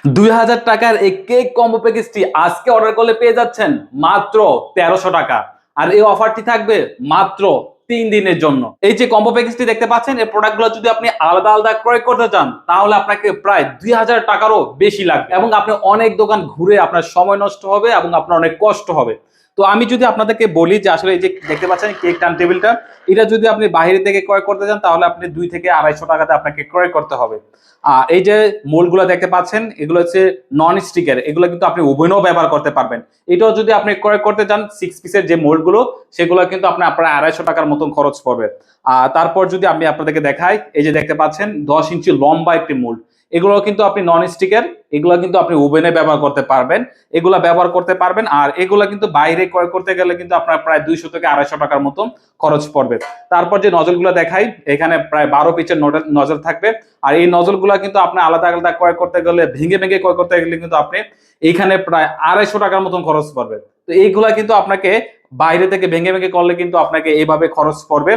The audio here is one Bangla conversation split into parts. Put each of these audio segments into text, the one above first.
2000 টাকার এই কেক কম্বো প্যাকেজটি আজকে অর্ডার করলে পেয়ে যাচ্ছেন মাত্র 1300 টাকা। আর এই অফারটি থাকবে মাত্র 3 দিনের জন্য। এই যে কম্বো প্যাকেজটি দেখতে পাচ্ছেন, এই প্রোডাক্টগুলো যদি আপনি আলাদা আলাদা ক্রয় করতে চান তাহলে আপনাকে প্রায় 2000 টাকারও বেশি লাগবে এবং আপনি অনেক দোকান ঘুরে আপনার সময় নষ্ট হবে এবং আপনার অনেক কষ্ট হবে। তো আমি যদি আপনাদেরকে বলি যে আসলে এই যে দেখতে পাচ্ছেন কেক টার্ন টেবিলটা, এটা যদি আপনি বাইরে থেকে ক্রয় করতে চান তাহলে আপনি 2 থেকে 250 টাকাতে আপনাকে ক্রয় করতে হবে। এই যে মোল্ডগুলো দেখতে পাচ্ছেন, এগুলো হচ্ছে নন স্টিকের, এগুলো কিন্তু আপনি ওভেনও ব্যবহার করতে পারবেন। এটাও যদি আপনি ক্রয় করতে চান 6 পিসের যে মোল্ডগুলো, সেগুলো কিন্তু আপনার 250 টাকার মতন খরচ পড়বে। তারপর যদি আমি আপনাদেরকে দেখাই, এই যে দেখতে পাচ্ছেন 10 ইঞ্চি লম্বা একটি মোল্ড, এগুলো কিন্তু আপনি নন স্টিকের, এগুলো কিন্তু আপনি ওভেনে ব্যবহার করতে পারবেন। এগুলা ব্যবহার করতে পারবেন। আর এগুলা কিন্তু বাইরে ক্রয় করতে গেলে কিন্তু আপনার প্রায় 200 থেকে 250 টাকার মতন খরচ পড়বে। তারপর যে নজলগুলো দেখাই, এখানে প্রায় 12 পিচের নজল থাকবে। আর এই নজলগুলো কিন্তু আপনি আলাদা আলাদা ক্রয় করতে গেলে, ভেঙে ভেঙে ক্রয় করতে গেলে কিন্তু আপনি এইখানে প্রায় 250 টাকার মতন খরচ পড়বে। তো এইগুলা কিন্তু আপনাকে বাইরে থেকে ভেঙে ভেঙে করলে কিন্তু আপনাকে এইভাবে খরচ পড়বে।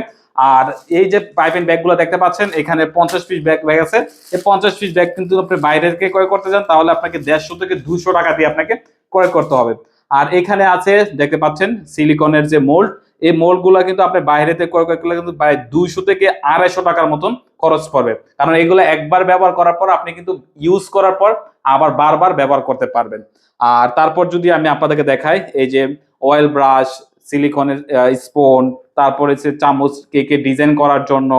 আর এই যে পাইপিং ব্যাগগুলো দেখতে পাচ্ছেন, এখানে 50 পিস ব্যাগ আছে। এই 50 পিস ব্যাগ কিন্তু আপনি বাইরে থেকে ক্রয় করতে যান তাহলে আপনাকে 150 থেকে 200 টাকা দিয়ে আপনাকে ক্রয় করতে হবে। আর এখানে আছে দেখতে পাচ্ছেন সিলিকনের যে মোল্ড, এই মোল্ড গুলা কিন্তু আপনি বাইরে থেকে ক্রয় করলে কিন্তু প্রায় 200 থেকে 250 টাকার মতন খরচ পড়বে। কারণ এগুলো একবার ব্যবহার করার পর আপনি কিন্তু ইউজ করার পর আবার বারবার ব্যবহার করতে পারবেন। আর তারপর যদি আমি আপনাদেরকে দেখাই, এই যে অয়েল ব্রাশ, সিলিকনের স্পুন, তারপরে হচ্ছে চামচ কেকে ডিজাইন করার জন্য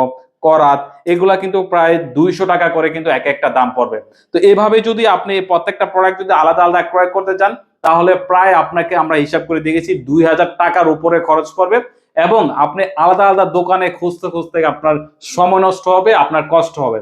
করাত, এগুলা কিন্তু প্রায় 200 টাকা করে কিন্তু এক একটা দাম পড়বে। তো এভাবে যদি আপনি প্রত্যেকটা প্রোডাক্ট যদি আলাদা আলাদা ক্রয় করতে যান তাহলে প্রায় আপনাকে আমরা হিসাব করে দিয়েছি 2000 টাকার উপরে খরচ পড়বে। এবং আপনি আলাদা আলাদা দোকানে খুঁজতে খুঁজতে আপনার সময় নষ্ট হবে, আপনার কষ্ট হবে।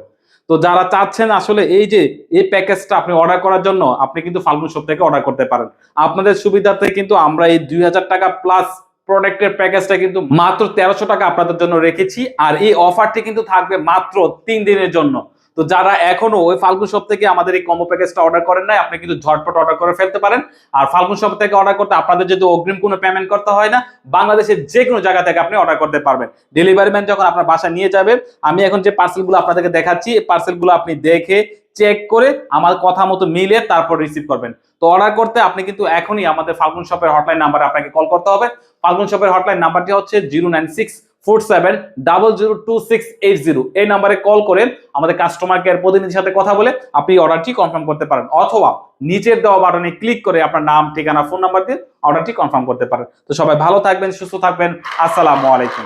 তো যারা চাচ্ছেন আসলে এই যে এই প্যাকেজটা আপনি অর্ডার করার জন্য, আপনি কিন্তু ফাল্গুন শপ থেকে অর্ডার করতে পারেন। আপনাদের সুবিধার্থে কিন্তু আমরা এই 2000 টাকা প্লাস প্রোডাক্টের প্যাকেজটা কিন্তু মাত্র 1300 টাকা আপনাদের জন্য রেখেছি। আর এই অফারটি কিন্তু থাকবে মাত্র 3 দিনের জন্য। তো যারা এখনো ওই ফাল্গুন শপ থেকে আমাদের এই কম্বো প্যাকেজটা অর্ডার করেন নাই, আপনি কিন্তু ঝটপট অর্ডার করে ফেলতে পারেন। আর ফাল্গুন শপ থেকে অর্ডার করতে আপনাদের যদি অগ্রিম কোনো পেমেন্ট করতে হয় না, বাংলাদেশের যে কোনো জায়গা থেকে আপনি অর্ডার করতে পারবেন। ডেলিভারি ম্যান যখন আপনার বাসা নিয়ে যাবে, আমি এখন যে পার্সেলগুলো আপনাদেরকে দেখাচ্ছি, এই পার্সেলগুলো আপনি দেখে চেক করে আমার কথা মতো মিলে তারপর রিসিভ করবেন। তো অর্ডার করতে আপনি কিন্তু এখনই আমাদের ফাল্গুন শপের হটলাইন নাম্বারে আপনাকে কল করতে হবে। ফাল্গুন শপের হটলাইন নাম্বারটি হচ্ছে 09647002680। এই নাম্বারে কল করে আমাদের কাস্টমার কেয়ার প্রতিনিধির সাথে কথা বলে আপনি অর্ডারটি কনফার্ম করতে পারেন, অথবা নিচের দেওয়া বাটনে ক্লিক করে আপনার নাম, ঠিকানা, ফোন নাম্বার দিয়ে অর্ডারটি কনফার্ম করতে পারেন। তো সবাই ভালো থাকবেন, সুস্থ থাকবেন। আসসালামু আলাইকুম।